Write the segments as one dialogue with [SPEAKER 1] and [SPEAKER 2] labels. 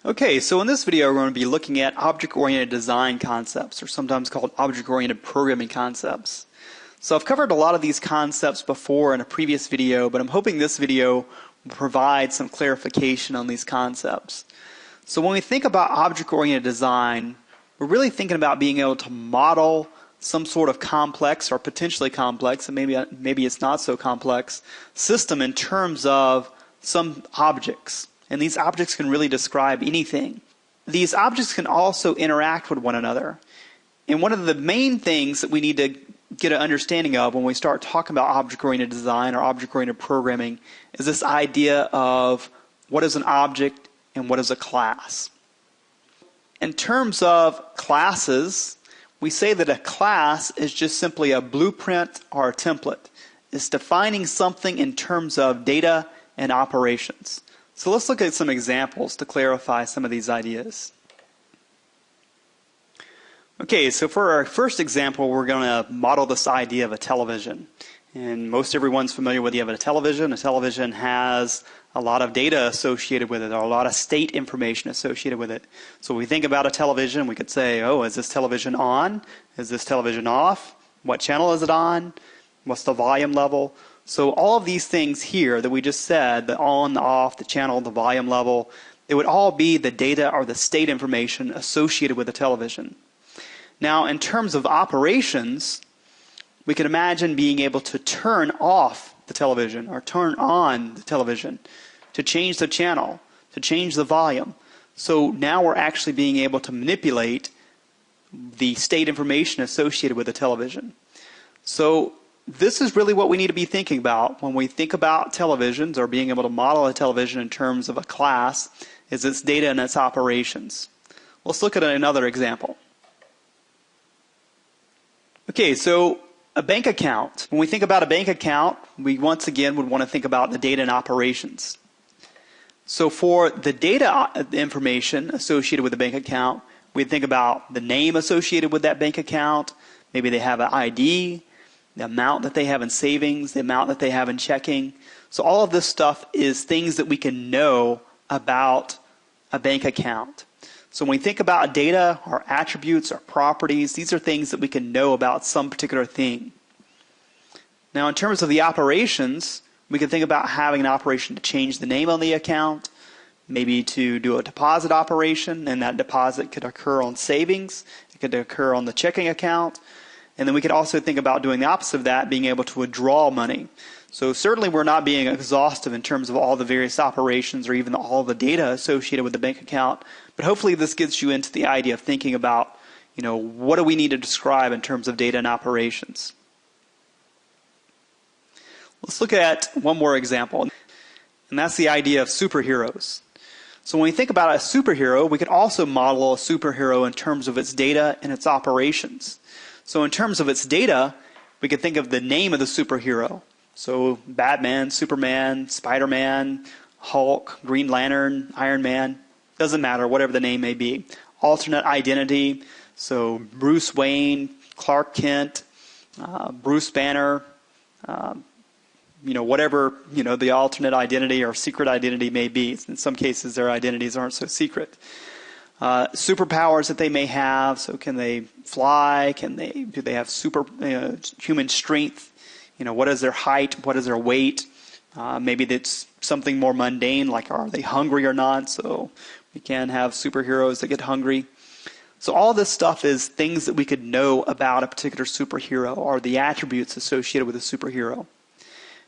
[SPEAKER 1] Okay, so in this video we're going to be looking at object-oriented design concepts, or sometimes called object-oriented programming concepts. So I've covered a lot of these concepts before in a previous video, but I'm hoping this video will provide some clarification on these concepts. So when we think about object-oriented design, we're really thinking about being able to model some sort of complex or potentially complex, and maybe it's not so complex, system in terms of some objects. And these objects can really describe anything. These objects can also interact with one another. And one of the main things that we need to get an understanding of when we start talking about object-oriented design or object-oriented programming is this idea of what is an object and what is a class. In terms of classes, we say that a class is just simply a blueprint or a template. It's defining something in terms of data and operations. So let's look at some examples to clarify some of these ideas. Okay, so for our first example, we're going to model this idea of a television. And most everyone's familiar with the idea of a television. A television has a lot of data associated with it, or a lot of state information associated with it. So when we think about a television, we could say, oh, is this television on? Is this television off? What channel is it on? What's the volume level? So all of these things here that we just said, the on, the off, the channel, the volume level, it would all be the data or the state information associated with the television. Now, in terms of operations, we can imagine being able to turn off the television or turn on the television, to change the channel, to change the volume. So now we're actually being able to manipulate the state information associated with the television. So this is really what we need to be thinking about when we think about televisions or being able to model a television in terms of a class, is its data and its operations. Let's look at another example. Okay, so a bank account. When we think about a bank account, we once again would want to think about the data and operations. So for the data information associated with the bank account, we'd think about the name associated with that bank account. Maybe they have an ID, the amount that they have in savings, the amount that they have in checking. So all of this stuff is things that we can know about a bank account. So when we think about data, our attributes, our properties, these are things that we can know about some particular thing. Now in terms of the operations, we can think about having an operation to change the name on the account, maybe to do a deposit operation, and that deposit could occur on savings, it could occur on the checking account. And then we could also think about doing the opposite of that, being able to withdraw money. So certainly we're not being exhaustive in terms of all the various operations or even all the data associated with the bank account. But hopefully this gets you into the idea of thinking about, what do we need to describe in terms of data and operations. Let's look at one more example, and that's the idea of superheroes. So when we think about a superhero, we could also model a superhero in terms of its data and its operations. So in terms of its data, we could think of the name of the superhero. So Batman, Superman, Spider-Man, Hulk, Green Lantern, Iron Man, doesn't matter, whatever the name may be. Alternate identity, so Bruce Wayne, Clark Kent, Bruce Banner, whatever, the alternate identity or secret identity may be. In some cases, their identities aren't so secret. Superpowers that they may have. So can they fly? Do they have human strength? What is their height? What is their weight? Maybe that's something more mundane, like are they hungry or not? So we can have superheroes that get hungry. So all this stuff is things that we could know about a particular superhero or the attributes associated with a superhero.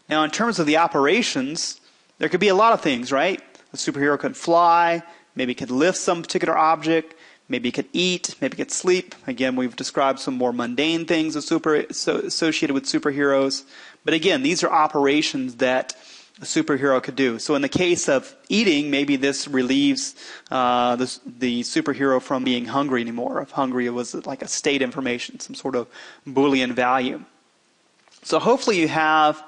[SPEAKER 1] Now in terms of the operations, there could be a lot of things, right? A superhero could fly, maybe could lift some particular object, maybe could eat, maybe could sleep. Again, we've described some more mundane things associated with superheroes. But again, these are operations that a superhero could do. So in the case of eating, maybe this relieves the superhero from being hungry anymore. If hungry was like a state information, some sort of Boolean value. So hopefully you have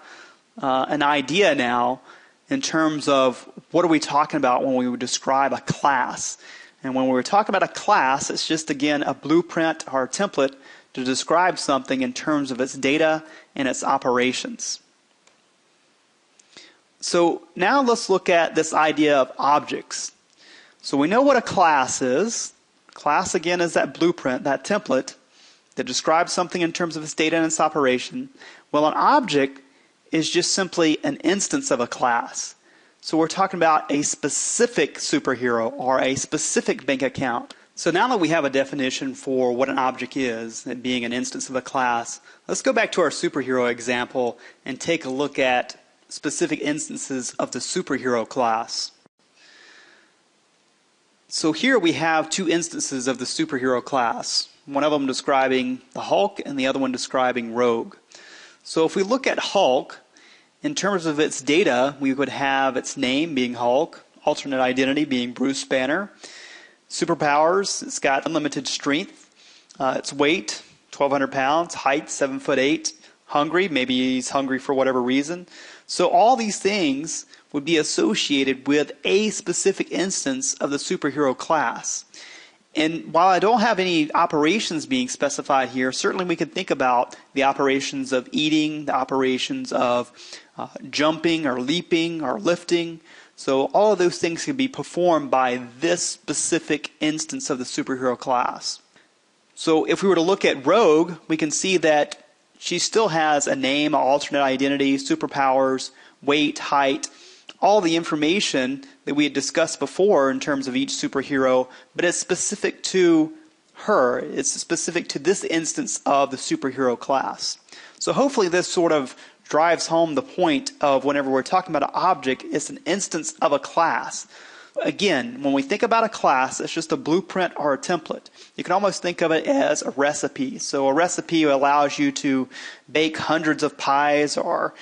[SPEAKER 1] an idea now in terms of what are we talking about when we would describe a class. And when we're talking about a class, it's just, again, a blueprint or a template to describe something in terms of its data and its operations. So now let's look at this idea of objects. So we know what a class is. Class, again, is that blueprint, that template that describes something in terms of its data and its operation. Well, an object is just simply an instance of a class. So we're talking about a specific superhero or a specific bank account. So now that we have a definition for what an object is, it being an instance of a class, let's go back to our superhero example and take a look at specific instances of the superhero class. So here we have two instances of the superhero class, one of them describing the Hulk and the other one describing Rogue. So if we look at Hulk, in terms of its data, we would have its name being Hulk, alternate identity being Bruce Banner, superpowers, it's got unlimited strength, its weight, 1,200 pounds, height, 7'8", hungry, maybe he's hungry for whatever reason. So all these things would be associated with a specific instance of the superhero class. And while I don't have any operations being specified here, certainly we can think about the operations of eating, the operations of jumping or leaping or lifting. So all of those things can be performed by this specific instance of the superhero class. So if we were to look at Rogue, we can see that she still has a name, an alternate identity, superpowers, weight, height, all the information that we had discussed before in terms of each superhero, but it's specific to her. It's specific to this instance of the superhero class. So hopefully this sort of drives home the point of whenever we're talking about an object, it's an instance of a class. Again, when we think about a class, it's just a blueprint or a template. You can almost think of it as a recipe. So a recipe allows you to bake hundreds of pies or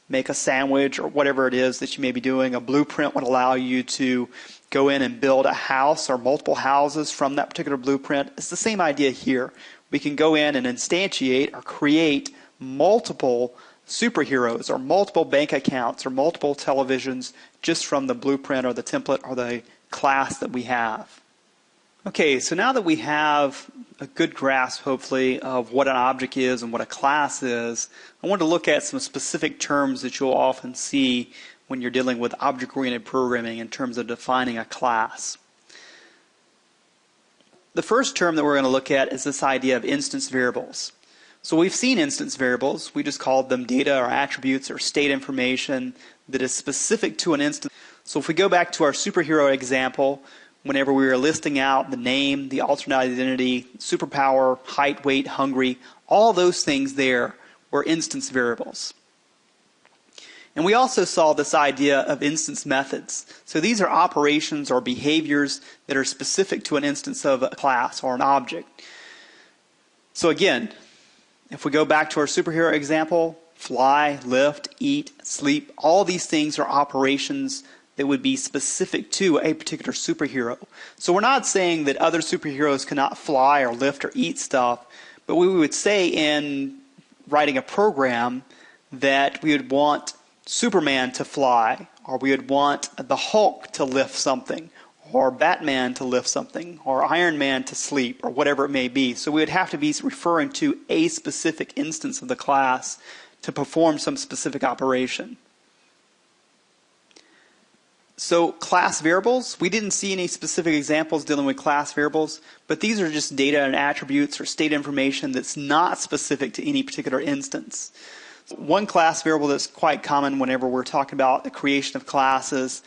[SPEAKER 1] make a sandwich or whatever it is that you may be doing. A blueprint would allow you to go in and build a house or multiple houses from that particular blueprint. It's the same idea here. We can go in and instantiate or create multiple superheroes or multiple bank accounts or multiple televisions just from the blueprint or the template or the class that we have. Okay, so now that we have a good grasp, hopefully, of what an object is and what a class is, I want to look at some specific terms that you'll often see when you're dealing with object-oriented programming in terms of defining a class. The first term that we're going to look at is this idea of instance variables. So we've seen instance variables. We just called them data or attributes or state information that is specific to an instance. So if we go back to our superhero example, whenever we were listing out the name, the alternate identity, superpower, height, weight, hungry, all those things there were instance variables. And we also saw this idea of instance methods. So these are operations or behaviors that are specific to an instance of a class or an object. So again, if we go back to our superhero example, fly, lift, eat, sleep, all these things are operations that would be specific to a particular superhero. So we're not saying that other superheroes cannot fly or lift or eat stuff, but we would say in writing a program that we would want Superman to fly, or we would want the Hulk to lift something, or Batman to lift something, or Iron Man to sleep, or whatever it may be. So we would have to be referring to a specific instance of the class to perform some specific operation. So class variables, we didn't see any specific examples dealing with class variables, but these are just data and attributes or state information that's not specific to any particular instance. One class variable that's quite common whenever we're talking about the creation of classes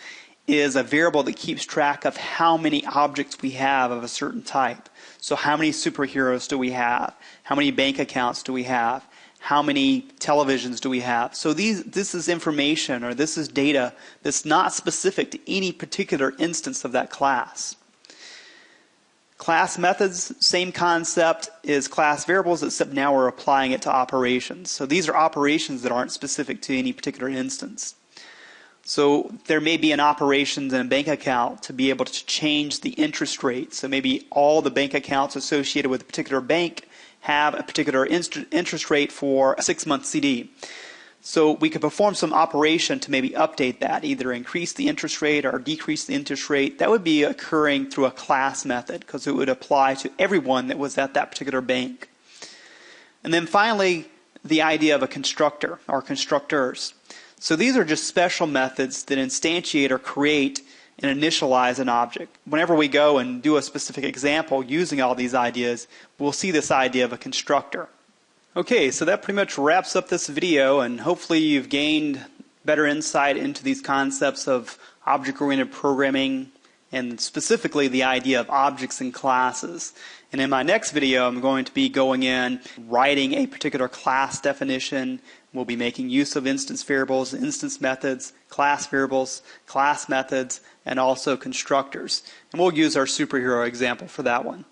[SPEAKER 1] is a variable that keeps track of how many objects we have of a certain type. So how many superheroes do we have? How many bank accounts do we have? How many televisions do we have? So this is information or this is data that's not specific to any particular instance of that class. Class methods, same concept as class variables, except now we're applying it to operations. So these are operations that aren't specific to any particular instance. So there may be an operation in a bank account to be able to change the interest rate. So maybe all the bank accounts associated with a particular bank have a particular interest rate for a 6-month CD. So we could perform some operation to maybe update that, either increase the interest rate or decrease the interest rate. That would be occurring through a class method because it would apply to everyone that was at that particular bank. And then finally, the idea of a constructor or constructors. So these are just special methods that instantiate or create and initialize an object. Whenever we go and do a specific example using all these ideas, we'll see this idea of a constructor. Okay, so that pretty much wraps up this video, and hopefully you've gained better insight into these concepts of object-oriented programming and specifically the idea of objects and classes. And in my next video, I'm going to be going in, writing a particular class definition. We'll be making use of instance variables, instance methods, class variables, class methods, and also constructors. And we'll use our superhero example for that one.